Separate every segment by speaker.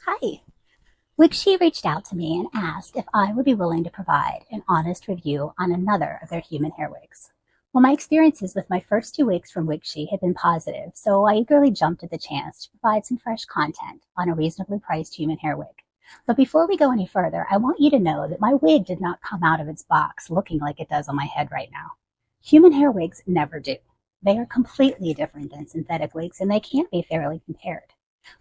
Speaker 1: Hi. WigShe reached out to me and asked if I would be willing to provide an honest review on another of their human hair wigs. Well, my experiences with my first two wigs from WigShe had been positive, so I eagerly jumped at the chance to provide some fresh content on a reasonably priced human hair wig. But before we go any further, I want you to know that my wig did not come out of its box looking like it does on my head right now. Human hair wigs never do. They are completely different than synthetic wigs, and they can't be fairly compared.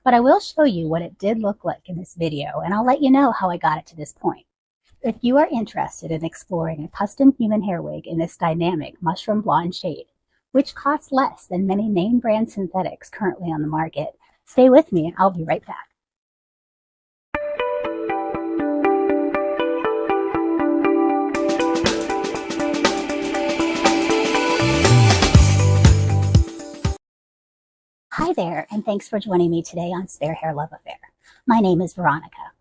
Speaker 1: But I will show you what it did look like in this video, and I'll let you know how I got it to this point. If you are interested in exploring a custom human hair wig in this dynamic mushroom blonde shade, which costs less than many name brand synthetics currently on the market, stay with me and I'll be right back. Hi there, and thanks for joining me today on Spare Hair Love Affair. My name is Veronica.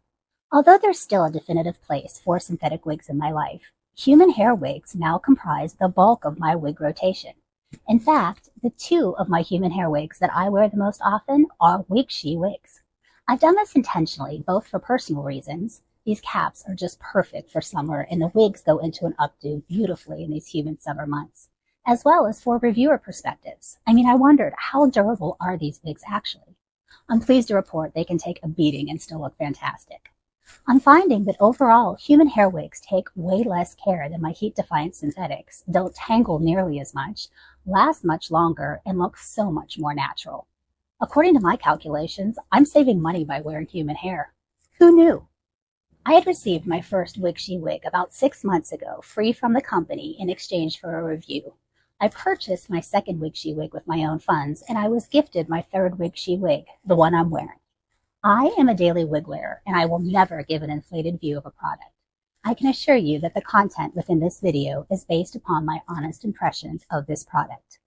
Speaker 1: Although there's still a definitive place for synthetic wigs in my life, human hair wigs now comprise the bulk of my wig rotation. In fact, the two of my human hair wigs that I wear the most often are WigShe wigs. I've done this intentionally, both for personal reasons. These caps are just perfect for summer, and the wigs go into an updo beautifully in these humid summer months, as well as for reviewer perspectives. I wondered, how durable are these wigs actually? I'm pleased to report they can take a beating and still look fantastic. I'm finding that overall, human hair wigs take way less care than my heat-defiant synthetics, don't tangle nearly as much, last much longer, and look so much more natural. According to my calculations, I'm saving money by wearing human hair. Who knew? I had received my first WigShe wig about 6 months ago, free from the company in exchange for a review. I purchased my second WigShe wig with my own funds, and I was gifted my third WigShe wig, the one I'm wearing. I am a daily wig wearer, and I will never give an inflated view of a product. I can assure you that the content within this video is based upon my honest impressions of this product.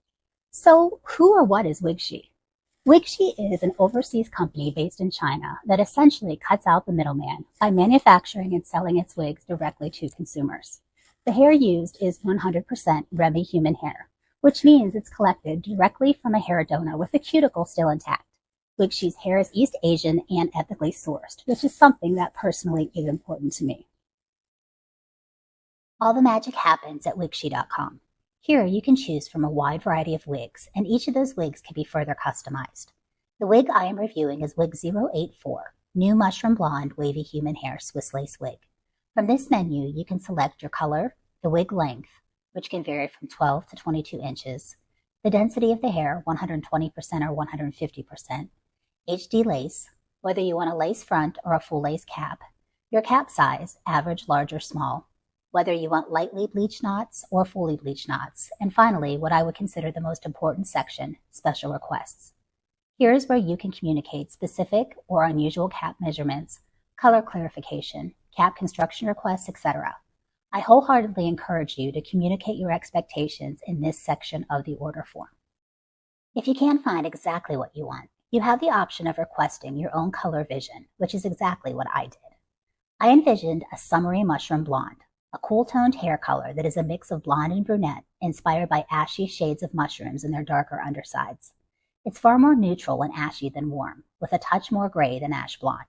Speaker 1: So, who or what is WigShe? WigShe is an overseas company based in China that essentially cuts out the middleman by manufacturing and selling its wigs directly to consumers. The hair used is 100% Remy human hair, which means it's collected directly from a hair donor with the cuticle still intact. WigShe's hair is East Asian and ethically sourced, which is something that personally is important to me. All the magic happens at WigShe.com. Here you can choose from a wide variety of wigs, and each of those wigs can be further customized. The wig I am reviewing is Wig 084, New Mushroom Blonde Wavy Human Hair Swiss Lace Wig. From this menu, you can select your color, the wig length, which can vary from 12 to 22 inches, the density of the hair, 120% or 150%, HD lace, whether you want a lace front or a full lace cap, your cap size, average, large, or small, whether you want lightly bleached knots or fully bleached knots, and finally, what I would consider the most important section, special requests. Here's where you can communicate specific or unusual cap measurements, color clarification, cap construction requests, etc. I wholeheartedly encourage you to communicate your expectations in this section of the order form. If you can't find exactly what you want, you have the option of requesting your own color vision, which is exactly what I did. I envisioned a summery mushroom blonde, a cool-toned hair color that is a mix of blonde and brunette, inspired by ashy shades of mushrooms in their darker undersides. It's far more neutral and ashy than warm, with a touch more gray than ash blonde.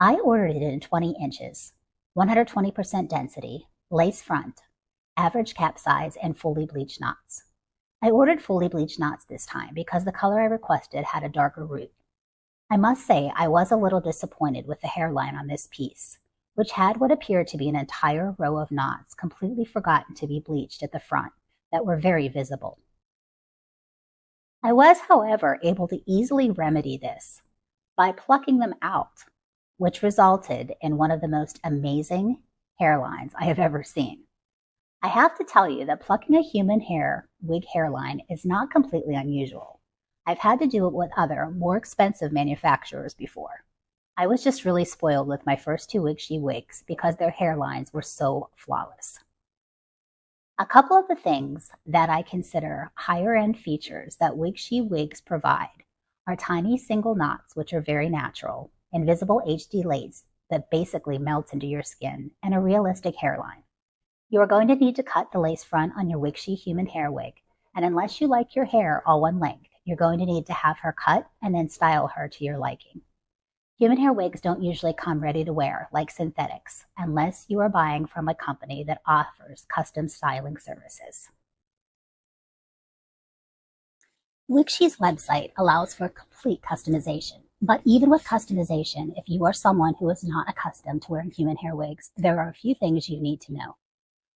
Speaker 1: I ordered it in 20 inches, 120% density, lace front, average cap size, and fully bleached knots. I ordered fully bleached knots this time because the color I requested had a darker root. I must say I was a little disappointed with the hairline on this piece, which had what appeared to be an entire row of knots completely forgotten to be bleached at the front that were very visible. I was, however, able to easily remedy this by plucking them out, which resulted in one of the most amazing hairlines I have ever seen. I have to tell you that plucking a human hair wig hairline is not completely unusual. I've had to do it with other, more expensive manufacturers before. I was just really spoiled with my first two WigShe wigs because their hairlines were so flawless. A couple of the things that I consider higher-end features that WigShe wigs provide are tiny single knots, which are very natural, invisible HD lace that basically melts into your skin, and a realistic hairline. You are going to need to cut the lace front on your WigShe human hair wig, and unless you like your hair all one length, you're going to need to have her cut and then style her to your liking. Human hair wigs don't usually come ready to wear like synthetics unless you are buying from a company that offers custom styling services. WigShe's website allows for complete customization, but even with customization, if you are someone who is not accustomed to wearing human hair wigs, there are a few things you need to know.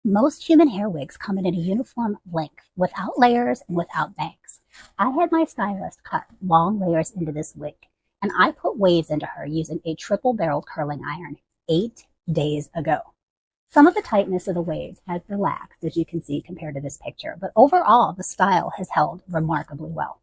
Speaker 1: Most human hair wigs come in a uniform length, without layers and without bangs. I had my stylist cut long layers into this wig, and I put waves into her using a triple-barreled curling iron 8 days ago. Some of the tightness of the waves has relaxed, as you can see compared to this picture, but overall the style has held remarkably well.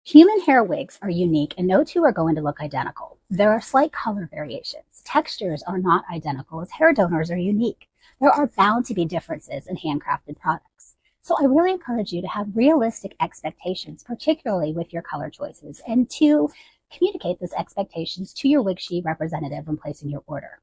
Speaker 1: Human hair wigs are unique and no two are going to look identical. There are slight color variations. Textures are not identical as hair donors are unique. There are bound to be differences in handcrafted products. So I really encourage you to have realistic expectations, particularly with your color choices, and to communicate those expectations to your WigShe representative when placing your order.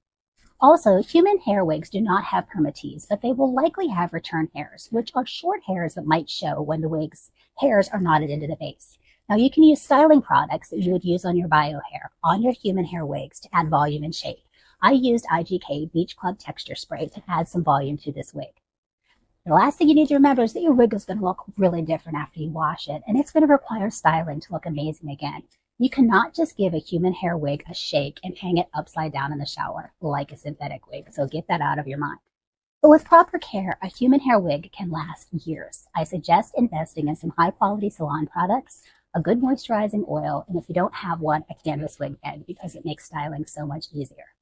Speaker 1: Also, human hair wigs do not have permatease, but they will likely have return hairs, which are short hairs that might show when the wig's hairs are knotted into the base. Now, you can use styling products that you would use on your bio hair, on your human hair wigs to add volume and shape. I used IGK Beach Club Texture Spray to add some volume to this wig. The last thing you need to remember is that your wig is going to look really different after you wash it, and it's going to require styling to look amazing again. You cannot just give a human hair wig a shake and hang it upside down in the shower like a synthetic wig, so get that out of your mind. But with proper care, a human hair wig can last years. I suggest investing in some high-quality salon products, a good moisturizing oil, and if you don't have one, a canvas wig head because it makes styling so much easier.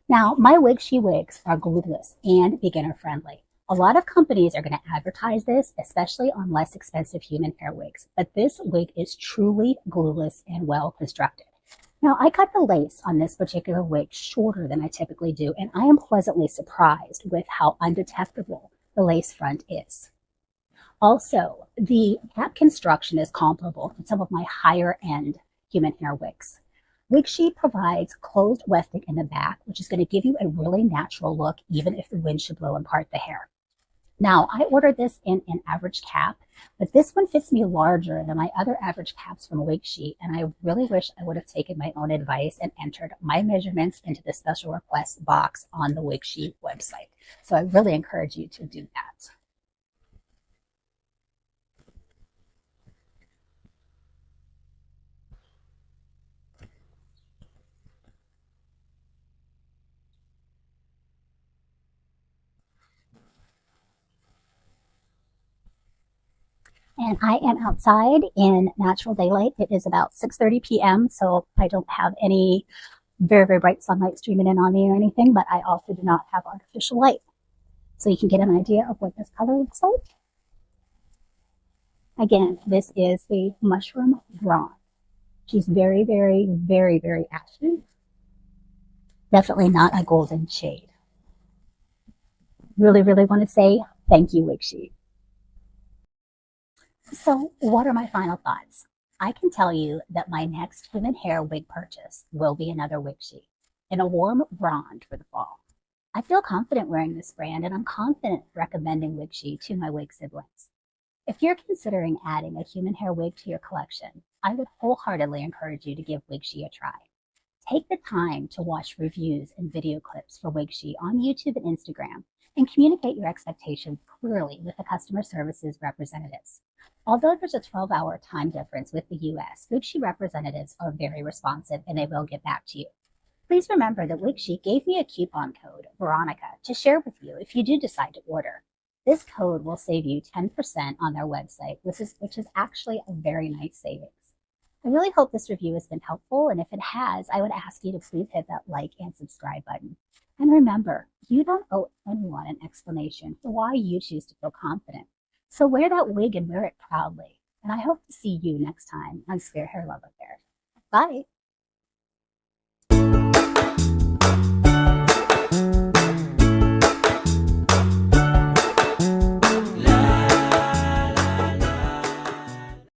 Speaker 1: Now, my WigShe wigs are glueless and beginner-friendly. A lot of companies are going to advertise this, especially on less expensive human hair wigs, but this wig is truly glueless and well constructed. Now, I cut the lace on this particular wig shorter than I typically do, and I am pleasantly surprised with how undetectable the lace front is. Also, the cap construction is comparable to some of my higher-end human hair wigs. WigShe provides closed wefting in the back, which is going to give you a really natural look, even if the wind should blow and part the hair. Now, I ordered this in an average cap, but this one fits me larger than my other average caps from WigShe, and I really wish I would have taken my own advice and entered my measurements into the special request box on the WigShe website. So I really encourage you to do that. And I am outside in natural daylight. It is about 6:30 p.m., so I don't have any very, very bright sunlight streaming in on me or anything, but I also do not have artificial light. So you can get an idea of what this color looks like. Again, this is the mushroom blonde. She's very, very, very, very ashy. Definitely not a golden shade. Really, really want to say thank you, WigShe. So what are my final thoughts? I can tell you that my next human hair wig purchase will be another WigShe in a warm blonde for the fall. I feel confident wearing this brand, and I'm confident recommending WigShe to my wig siblings. If you're considering adding a human hair wig to your collection, I would wholeheartedly encourage you to give WigShe a try. Take the time to watch reviews and video clips for WigShe on YouTube and Instagram, and communicate your expectations clearly with the customer services representatives. Although there's a 12-hour time difference with the US, WigShe representatives are very responsive and they will get back to you. Please remember that WigShe gave me a coupon code, Veronica, to share with you if you do decide to order. This code will save you 10% on their website, which is actually a very nice savings. I really hope this review has been helpful, and if it has, I would ask you to please hit that like and subscribe button. And remember, you don't owe anyone an explanation for why you choose to feel confident. So wear that wig and wear it proudly. And I hope to see you next time on Spare Hair Love Affair. Bye.